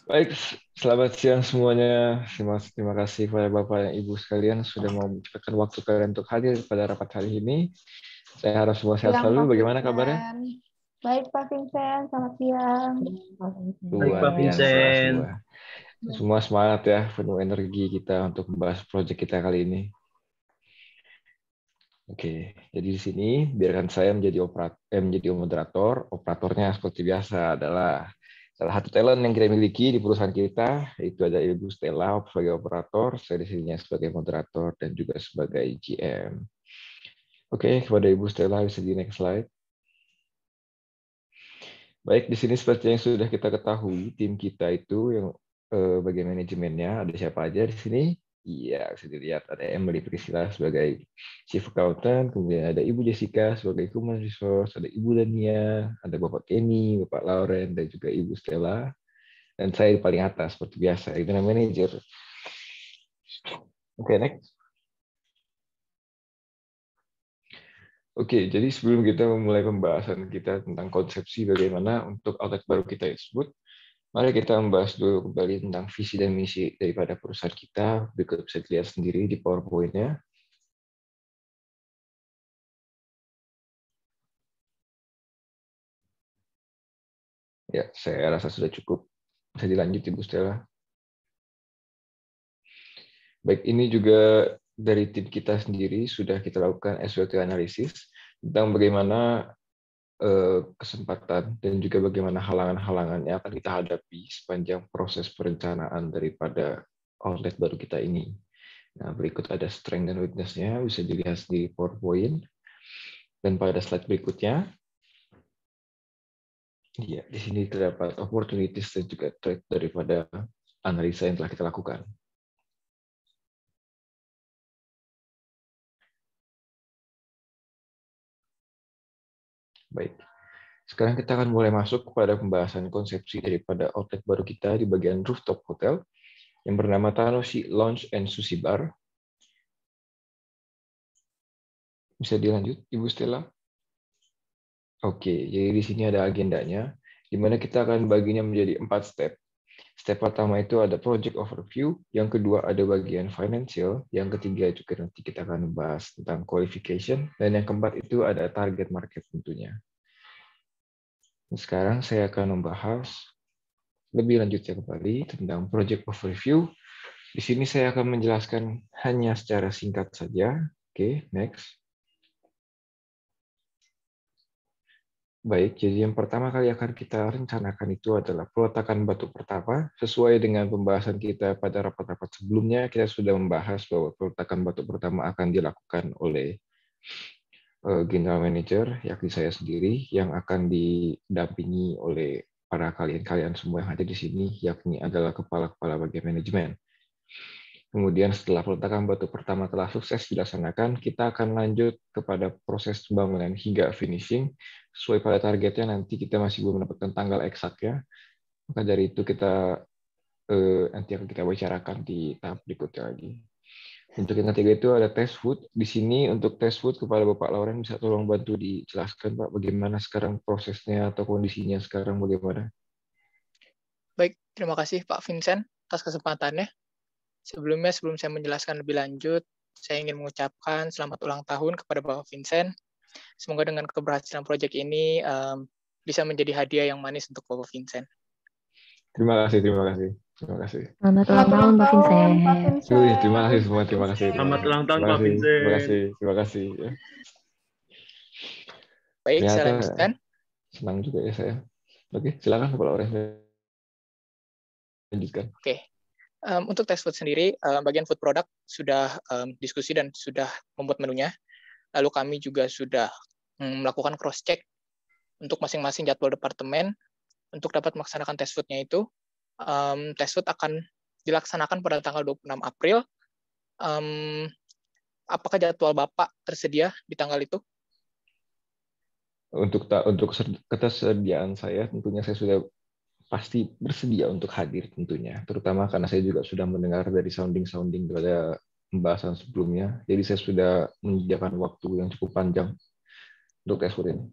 Baik, selamat siang semuanya. Terima kasih kepada Bapak dan Ibu sekalian sudah mau menyempatkan waktu kalian untuk hadir pada rapat hari ini. Saya harap semua sehat Siang Pak selalu. Bagaimana kabarnya? Vincent. Baik Pak Vincent, selamat siang. Pak Baik, Luar Pak Vincent. biasa Vincent. semua. Semua semangat ya, penuh energi kita untuk membahas proyek kita kali ini. Oke, jadi di sini biarkan saya menjadi moderator. Operatornya seperti biasa adalah salah satu talent yang kita miliki di perusahaan kita, yaitu ada Ibu Stella sebagai operator, saya di sini sebagai moderator dan juga sebagai GM. Oke, kepada Ibu Stella bisa di next slide. Baik, di sini seperti yang sudah kita ketahui, tim kita itu yang bagian manajemennya ada siapa aja di sini? Iya, bisa dilihat ada Emily Priscilla sebagai Chief Accountant, kemudian ada Ibu Jessica sebagai Human Resource, ada Ibu Dania, ada Bapak Kenny, Bapak Lauren, dan juga Ibu Stella. Dan saya di paling atas seperti biasa, itu namanya manager. Oke, next. Oke, jadi sebelum kita memulai pembahasan kita tentang konsepsi bagaimana untuk outlet baru kita tersebut, mari kita membahas dulu kembali tentang visi dan misi daripada perusahaan kita. Berikut bisa dilihat sendiri di PowerPoint-nya. Ya, saya rasa sudah cukup. Bisa dilanjut, Ibu Stella. Baik, ini juga dari tim kita sendiri sudah kita lakukan SWOT analisis tentang bagaimana kesempatan dan juga bagaimana halangan-halangan yang akan kita hadapi sepanjang proses perencanaan daripada outlet baru kita ini. Nah, berikut ada strength dan weakness-nya, bisa dilihat di PowerPoint. Dan pada slide berikutnya, ya, di sini terdapat opportunities dan juga threat daripada analisa yang telah kita lakukan. Baik, sekarang kita akan mulai masuk kepada pembahasan konsepsi daripada outlet baru kita di bagian rooftop hotel yang bernama Tanoshi Lounge and Sushi Bar. Bisa dilanjut, Ibu Stella? Oke, jadi di sini ada agendanya, di mana kita akan baginya menjadi 4 step. Step pertama itu ada project overview, yang kedua ada bagian financial, yang ketiga juga nanti kita akan membahas tentang qualification, dan yang keempat itu ada target market tentunya. Sekarang saya akan membahas lebih lanjutnya kembali tentang project overview. Di sini saya akan menjelaskan hanya secara singkat saja. Oke, next. Baik, jadi yang pertama kali akan kita rencanakan itu adalah peletakan batu pertama. Sesuai dengan pembahasan kita pada rapat-rapat sebelumnya, kita sudah membahas bahwa peletakan batu pertama akan dilakukan oleh General Manager, yakni saya sendiri, yang akan didampingi oleh para kalian-kalian semua yang ada di sini, yakni adalah kepala-kepala bagian manajemen. Kemudian setelah peletakan batu pertama telah sukses dilaksanakan, kita akan lanjut kepada proses pembangunan hingga finishing. Sesuai pada targetnya nanti kita masih belum mendapatkan tanggal eksaknya. Maka dari itu kita nanti akan kita bicarakan di tahap berikutnya lagi. Untuk yang ketiga itu ada test food. Di sini untuk test food kepada Bapak Lauren bisa tolong bantu dijelaskan Pak bagaimana sekarang prosesnya atau kondisinya sekarang bagaimana? Baik, terima kasih Pak Vincent atas kesempatannya. Sebelum saya menjelaskan lebih lanjut, saya ingin mengucapkan selamat ulang tahun kepada Bapak Vincent. Semoga dengan keberhasilan proyek ini bisa menjadi hadiah yang manis untuk Bapak Vincent. Terima kasih, terima kasih. Terima kasih. Selamat ulang tahun Pak Vincent. Terima kasih semua, terima kasih. Selamat ulang tahun Terima Pak kasih, terima Vincent. kasih, terima kasih. Baik, saya Ternyata lanjutkan. senang juga ya saya. Oke, silakan Bapak Lauren lanjutkan. Oke. Untuk test food sendiri, bagian food product sudah diskusi dan sudah membuat menunya. Lalu kami juga sudah melakukan cross-check untuk masing-masing jadwal departemen untuk dapat melaksanakan test food-nya itu. Test food akan dilaksanakan pada tanggal 26 April. Apakah jadwal Bapak tersedia di tanggal itu? Untuk ketersediaan saya, tentunya saya sudah pasti bersedia untuk hadir tentunya. Terutama karena saya juga sudah mendengar dari sounding-sounding pada pembahasan sebelumnya. Jadi saya sudah menyediakan waktu yang cukup panjang untuk tes food ini.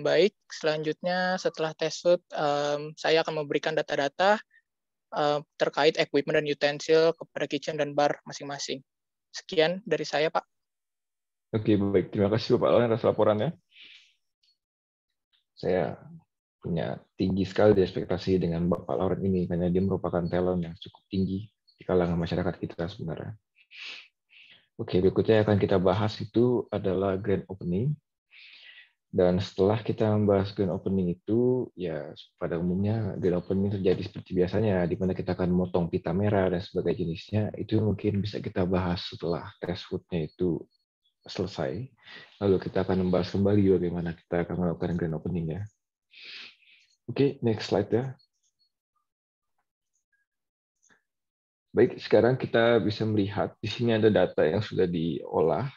Baik, selanjutnya setelah test suit, saya akan memberikan data-data terkait equipment dan utensil kepada kitchen dan bar masing-masing. Sekian dari saya, Pak. Oke, baik. Terima kasih Bapak Lauren atas laporannya. Saya punya tinggi sekali di ekspektasi dengan Bapak Lauren ini, karena dia merupakan talent yang cukup tinggi di kalangan masyarakat kita sebenarnya. Oke, berikutnya yang akan kita bahas itu adalah grand opening. Dan setelah kita membahas grand opening itu, ya pada umumnya grand opening terjadi seperti biasanya, di mana kita akan memotong pita merah dan sebagainya jenisnya. Itu mungkin bisa kita bahas setelah test food-nya itu selesai. Lalu kita akan membahas kembali bagaimana kita akan melakukan grand opening-nya. Oke, next slide ya. Baik, sekarang kita bisa melihat di sini ada data yang sudah diolah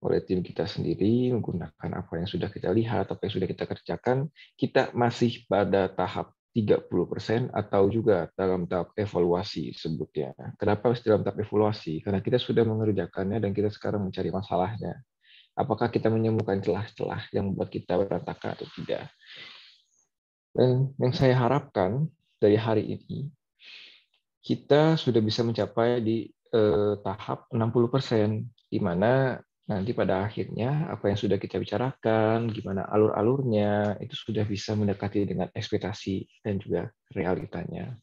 oleh tim kita sendiri menggunakan apa yang sudah kita lihat, apa yang sudah kita kerjakan. Kita masih pada tahap 30% atau juga dalam tahap evaluasi sebutnya. Kenapa masih dalam tahap evaluasi? Karena kita sudah mengerjakannya dan kita sekarang mencari masalahnya. Apakah kita menemukan celah-celah yang membuat kita berantakan atau tidak? Dan yang saya harapkan dari hari ini, kita sudah bisa mencapai di tahap 60%, di mana nanti pada akhirnya apa yang sudah kita bicarakan, gimana alur-alurnya, itu sudah bisa mendekati dengan ekspektasi dan juga realitanya.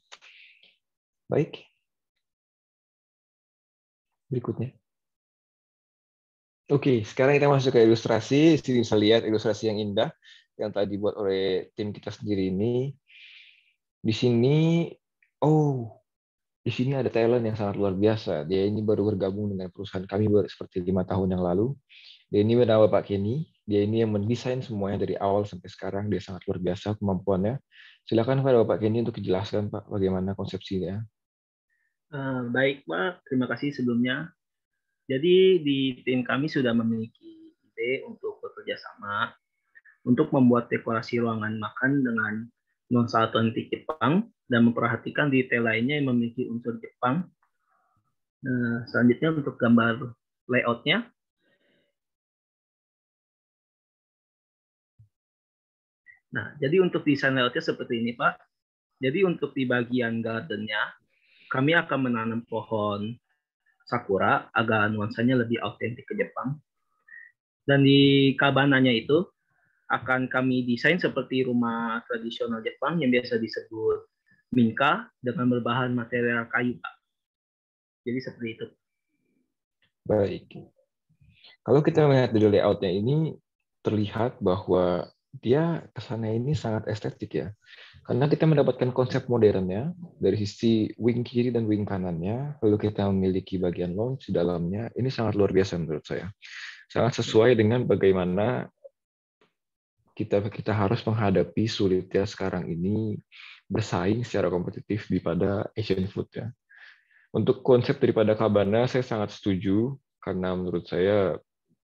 Baik. Berikutnya. Oke, sekarang kita masuk ke ilustrasi. Di sini bisa lihat ilustrasi yang indah yang tadi dibuat oleh tim kita sendiri ini. Di sini, di sini ada talent yang sangat luar biasa. Dia ini baru bergabung dengan perusahaan kami baru seperti 5 tahun yang lalu. Dia ini bernama Pak Kenny. Dia ini yang mendesain semuanya dari awal sampai sekarang. Dia sangat luar biasa kemampuannya. Silakan pada Bapak Kenny untuk dijelaskan Pak bagaimana konsepsinya. Baik Pak, terima kasih sebelumnya. Jadi di tim kami sudah memiliki ide untuk bekerja sama untuk membuat dekorasi ruangan makan dengan nuansa otentik Jepang dan memperhatikan detail lainnya yang memiliki unsur Jepang. Nah, selanjutnya untuk gambar layoutnya. Nah, jadi untuk desain layoutnya seperti ini Pak. Jadi untuk di bagian gardennya, kami akan menanam pohon sakura agar nuansanya lebih autentik ke Jepang. Dan di kabananya itu akan kami desain seperti rumah tradisional Jepang yang biasa disebut minka dengan berbahan material kayu, Pak. Jadi seperti itu. Baik. Kalau kita melihat dari layoutnya ini, terlihat bahwa dia kesannya ini sangat estetik ya. Karena kita mendapatkan konsep modernnya dari sisi wing kiri dan wing kanannya, lalu kita memiliki bagian lounge di dalamnya, ini sangat luar biasa menurut saya. Sangat sesuai dengan bagaimana kita harus menghadapi sulitnya sekarang ini bersaing secara kompetitif di pada Asian food ya. Untuk konsep daripada Cabana saya sangat setuju karena menurut saya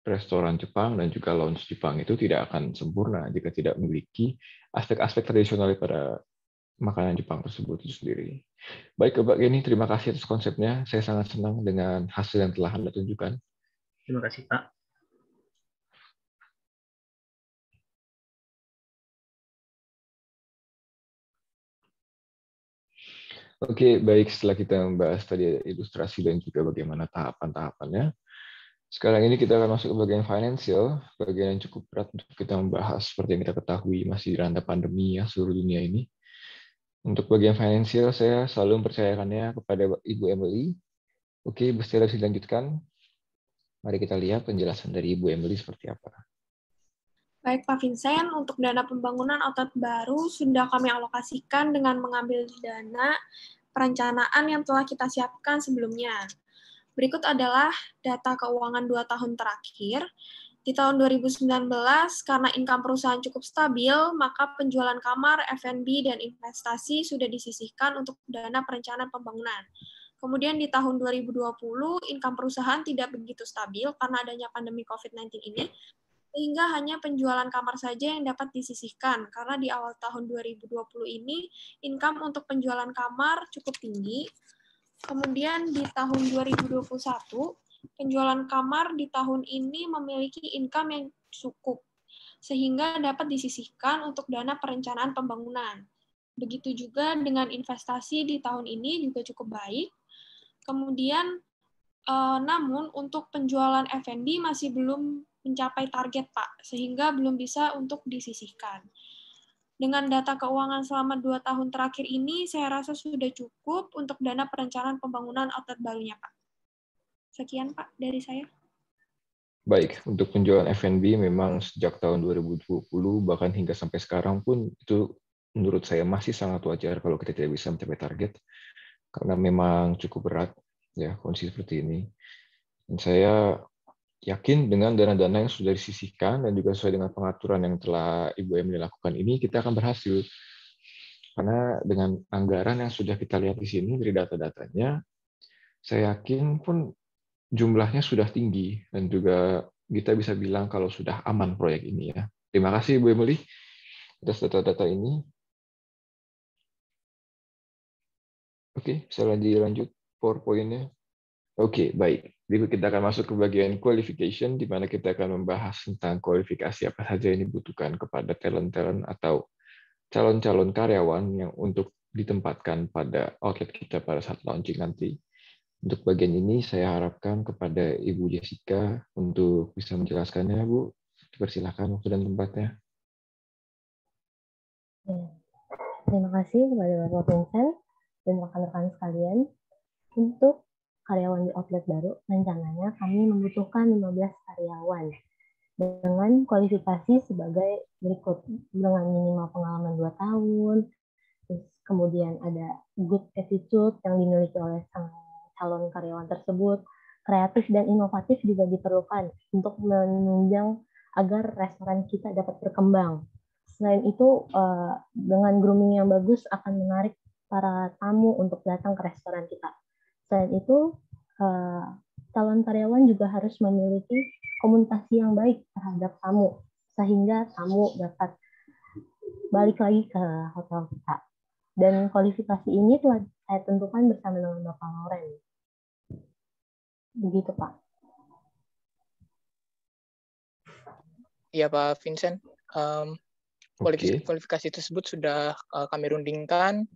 restoran Jepang dan juga lounge Jepang itu tidak akan sempurna jika tidak memiliki aspek-aspek tradisional pada makanan Jepang tersebut itu sendiri. Baik, Bapak Geni, terima kasih atas konsepnya. Saya sangat senang dengan hasil yang telah Anda tunjukkan. Terima kasih, Pak. Oke, baik. Setelah kita membahas tadi ilustrasi dan juga bagaimana tahapan-tahapannya, sekarang ini kita akan masuk ke bagian financial, bagian yang cukup berat untuk kita membahas seperti yang kita ketahui masih dilanda pandemi ya seluruh dunia ini. Untuk bagian financial, saya selalu mempercayakannya kepada Ibu Emily. Oke, Bu Stella bisa dilanjutkan. Mari kita lihat penjelasan dari Ibu Emily seperti apa. Baik Pak Vincent, untuk dana pembangunan outlet baru sudah kami alokasikan dengan mengambil dana perencanaan yang telah kita siapkan sebelumnya. Berikut adalah data keuangan 2 tahun terakhir. Di tahun 2019, karena income perusahaan cukup stabil, maka penjualan kamar, F&B, dan investasi sudah disisihkan untuk dana perencanaan pembangunan. Kemudian di tahun 2020, income perusahaan tidak begitu stabil karena adanya pandemi COVID-19 ini, sehingga hanya penjualan kamar saja yang dapat disisihkan, karena di awal tahun 2020 ini, income untuk penjualan kamar cukup tinggi. Kemudian di tahun 2021, penjualan kamar di tahun ini memiliki income yang cukup. sehingga dapat disisihkan untuk dana perencanaan pembangunan. Begitu juga dengan investasi di tahun ini juga cukup baik. Kemudian, namun untuk penjualan F&B masih belum mencapai target, Pak, sehingga belum bisa untuk disisihkan. Dengan data keuangan selama 2 tahun terakhir ini, saya rasa sudah cukup untuk dana perencanaan pembangunan outlet barunya, Pak. Sekian, Pak, dari saya. Baik, untuk penjualan F&B memang sejak tahun 2020, bahkan hingga sampai sekarang pun, itu menurut saya masih sangat wajar kalau kita tidak bisa mencapai target, karena memang cukup berat ya kondisi seperti ini. Dan saya yakin dengan dana-dana yang sudah disisihkan dan juga sesuai dengan pengaturan yang telah Ibu Emily lakukan ini, kita akan berhasil. Karena dengan anggaran yang sudah kita lihat di sini dari data-datanya, saya yakin pun jumlahnya sudah tinggi dan juga kita bisa bilang kalau sudah aman proyek ini ya. Terima kasih Ibu Emily atas data-data ini. Oke, bisa lanjut PowerPoint-nya. Oke, baik. Berikut kita akan masuk ke bagian qualification, di mana kita akan membahas tentang kualifikasi apa saja yang dibutuhkan kepada talent-talent atau calon-calon karyawan yang untuk ditempatkan pada outlet kita pada saat launching nanti. Untuk bagian ini, saya harapkan kepada Ibu Jessica untuk bisa menjelaskannya, Bu. Dipersilakan waktu dan tempatnya. Terima kasih kepada Bapak Vincent dan rekan-rekan sekalian. Untuk karyawan di outlet baru, rencananya kami membutuhkan 15 karyawan dengan kualifikasi sebagai berikut, dengan minimal pengalaman 2 tahun, terus kemudian ada good attitude yang dimiliki oleh sang calon karyawan tersebut, kreatif dan inovatif juga diperlukan untuk menunjang agar restoran kita dapat berkembang. Selain itu, dengan grooming yang bagus akan menarik para tamu untuk datang ke restoran kita. Selain itu, calon karyawan juga harus memiliki komunikasi yang baik terhadap tamu, sehingga tamu dapat balik lagi ke hotel kita. Dan kualifikasi ini telah saya tentukan bersama dengan Bapak Lauren. Begitu, Pak. Iya, Pak Vincent. Kualifikasi tersebut sudah kami rundingkan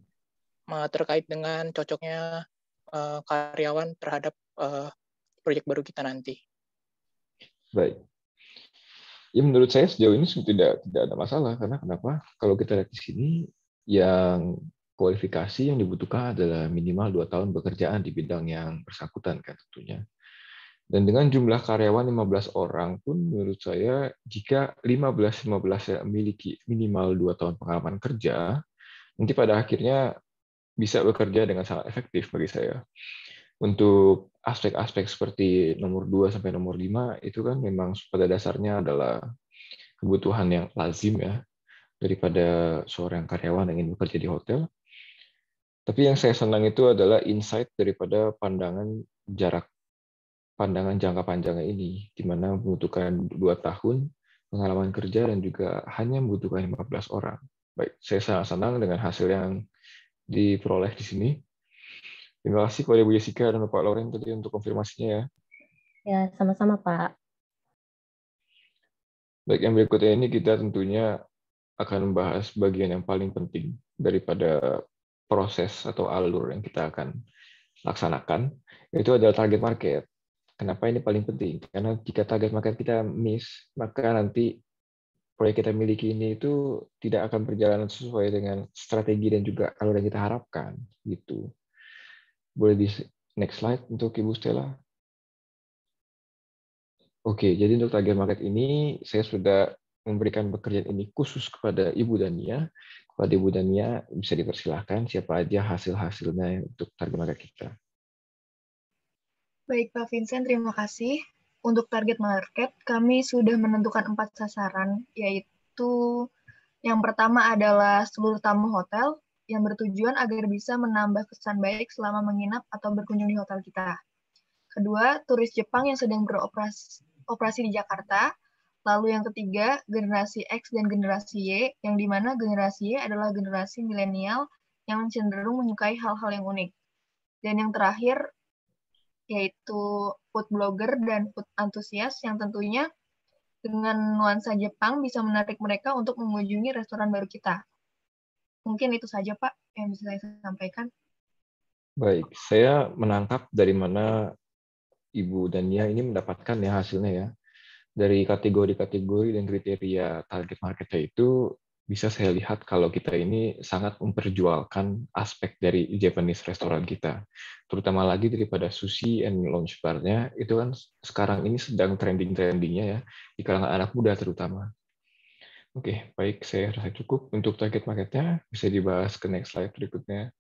terkait dengan cocoknya karyawan terhadap proyek baru kita nanti. Baik. Ya, menurut saya sejauh ini tidak ada masalah, karena kenapa? Kalau kita lihat di sini, yang kualifikasi yang dibutuhkan adalah minimal 2 tahun bekerjaan di bidang yang bersangkutan kan tentunya. Dan dengan jumlah karyawan 15 orang pun menurut saya jika 15 yang memiliki minimal 2 tahun pengalaman kerja, nanti pada akhirnya bisa bekerja dengan sangat efektif bagi saya. Untuk aspek-aspek seperti nomor 2 sampai nomor 5 itu kan memang pada dasarnya adalah kebutuhan yang lazim ya daripada seorang karyawan yang ingin bekerja di hotel. Tapi yang saya senang itu adalah insight daripada pandangan jangka panjangnya ini, di mana membutuhkan 2 tahun pengalaman kerja dan juga hanya membutuhkan 15 orang. Baik, saya sangat senang dengan hasil yang diperoleh di sini. Terima kasih kepada Bu Jessica dan Bapak Lauren tadi untuk konfirmasinya ya. Ya, sama-sama, Pak. Baik, yang berikutnya ini kita tentunya akan membahas bagian yang paling penting daripada proses atau alur yang kita akan laksanakan, yaitu adalah target market. Kenapa ini paling penting? Karena jika target market kita miss, maka nanti proyek kita miliki ini itu tidak akan berjalan sesuai dengan strategi dan juga alur yang kita harapkan. Gitu. Boleh di next slide untuk Ibu Stella. Oke, jadi untuk target market ini saya sudah memberikan pekerjaan ini khusus kepada Ibu Dania. Kepada Ibu Dania bisa dipersilahkan siapa aja hasil-hasilnya untuk target market kita. Baik, Pak Vincent, terima kasih. Untuk target market, kami sudah menentukan 4 sasaran, yaitu yang pertama adalah seluruh tamu hotel yang bertujuan agar bisa menambah kesan baik selama menginap atau berkunjung di hotel kita. Kedua, turis Jepang yang sedang beroperasi di Jakarta. Lalu yang ketiga, generasi X dan generasi Y, yang di mana generasi Y adalah generasi milenial yang cenderung menyukai hal-hal yang unik. Dan yang terakhir, yaitu food blogger dan food antusias yang tentunya dengan nuansa Jepang bisa menarik mereka untuk mengunjungi restoran baru kita. Mungkin itu saja, Pak, yang bisa saya sampaikan. Baik, saya menangkap dari mana Ibu Dania ini mendapatkan ya hasilnya ya. Dari kategori-kategori dan kriteria target marketnya itu bisa saya lihat kalau kita ini sangat memperjualkan aspek dari Japanese restoran kita. Terutama lagi daripada sushi and lounge bar-nya, itu kan sekarang ini sedang trending-trendingnya ya, di kalangan anak muda terutama. Oke, baik, saya rasa cukup untuk target marketnya. Bisa dibahas ke next slide berikutnya.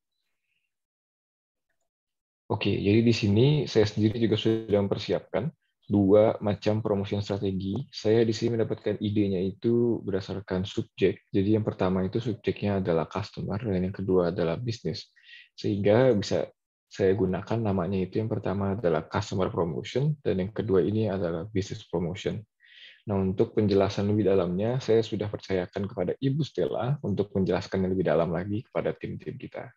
Oke, jadi di sini saya sendiri juga sudah mempersiapkan 2 macam promotion strategi. Saya di sini mendapatkan idenya itu berdasarkan subjek. Jadi yang pertama itu subjeknya adalah customer, dan yang kedua adalah bisnis. Sehingga bisa saya gunakan namanya itu yang pertama adalah customer promotion, dan yang kedua ini adalah business promotion. Nah, untuk penjelasan lebih dalamnya, saya sudah percayakan kepada Ibu Stella untuk menjelaskan lebih dalam lagi kepada tim-tim kita.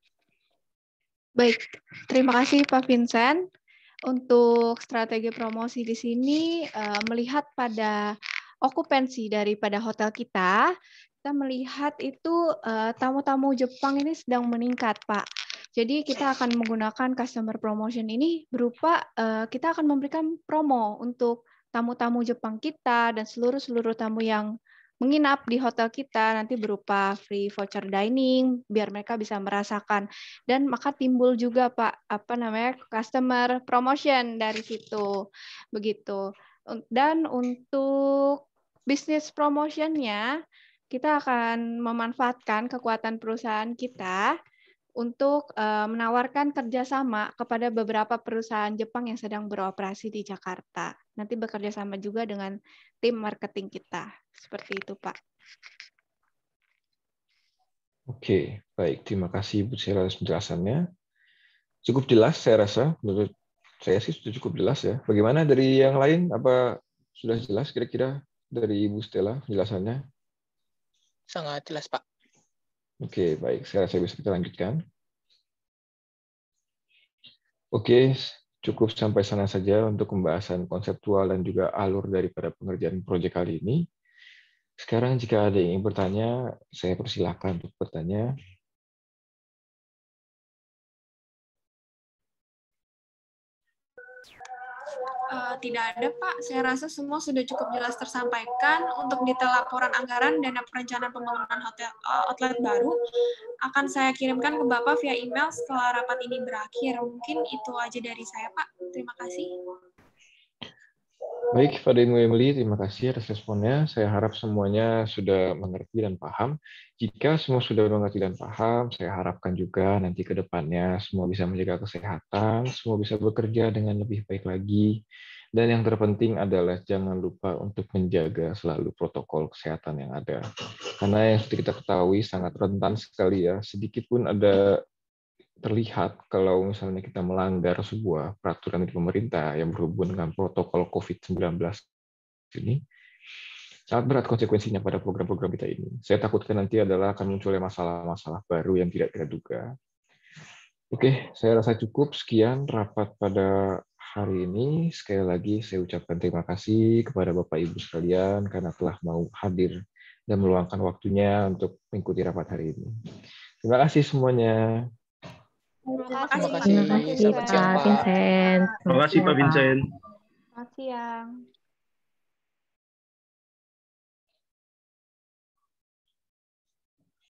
Baik, terima kasih Pak Vincent. Untuk strategi promosi di sini, melihat pada okupansi daripada hotel kita melihat itu tamu-tamu Jepang ini sedang meningkat, Pak. Jadi kita akan menggunakan customer promotion ini berupa kita akan memberikan promo untuk tamu-tamu Jepang kita dan seluruh tamu yang menginap di hotel kita nanti berupa free voucher dining biar mereka bisa merasakan, dan maka timbul juga Pak customer promotion dari situ begitu. Dan untuk business promotion-nya kita akan memanfaatkan kekuatan perusahaan kita untuk menawarkan kerjasama kepada beberapa perusahaan Jepang yang sedang beroperasi di Jakarta. Nanti bekerja sama juga dengan tim marketing kita. Seperti itu, Pak. Oke, baik. Terima kasih Bu Sheila atas penjelasannya. Cukup jelas, saya rasa. Menurut saya sih sudah cukup jelas ya. Bagaimana dari yang lain? Apa sudah jelas kira-kira dari Ibu Stella penjelasannya? Sangat jelas, Pak. Oke, baik. Saya rasa bisa kita lanjutkan. Oke, cukup sampai sana saja untuk pembahasan konseptual dan juga alur daripada pengerjaan proyek kali ini. Sekarang jika ada yang ingin bertanya, saya persilahkan untuk bertanya. Tidak ada, Pak. Saya rasa semua sudah cukup jelas tersampaikan. Untuk detail laporan anggaran dana perencanaan pembangunan hotel outlet baru akan saya kirimkan ke Bapak via email setelah rapat ini berakhir. Mungkin itu aja dari saya, Pak. Terima kasih. Baik, Pak Denu Emily, terima kasih atas responnya. Saya harap semuanya sudah mengerti dan paham. Jika semua sudah mengerti dan paham, saya harapkan juga nanti ke depannya semua bisa menjaga kesehatan, semua bisa bekerja dengan lebih baik lagi. Dan yang terpenting adalah jangan lupa untuk menjaga selalu protokol kesehatan yang ada. Karena yang sudah kita ketahui sangat rentan sekali ya, sedikit pun ada terlihat kalau misalnya kita melanggar sebuah peraturan dari pemerintah yang berhubungan dengan protokol COVID-19 ini, sangat berat konsekuensinya pada program-program kita ini. Saya takutkan nanti adalah akan munculnya masalah-masalah baru yang tidak kita duga. Oke, saya rasa cukup. Sekian rapat pada hari ini. Sekali lagi saya ucapkan terima kasih kepada Bapak Ibu sekalian karena telah mau hadir dan meluangkan waktunya untuk mengikuti rapat hari ini. Terima kasih semuanya. Terima Terima kasih, kasih. Selamat siang, Pak. Vincent. Terima kasih Pak Vincent. Selamat siang.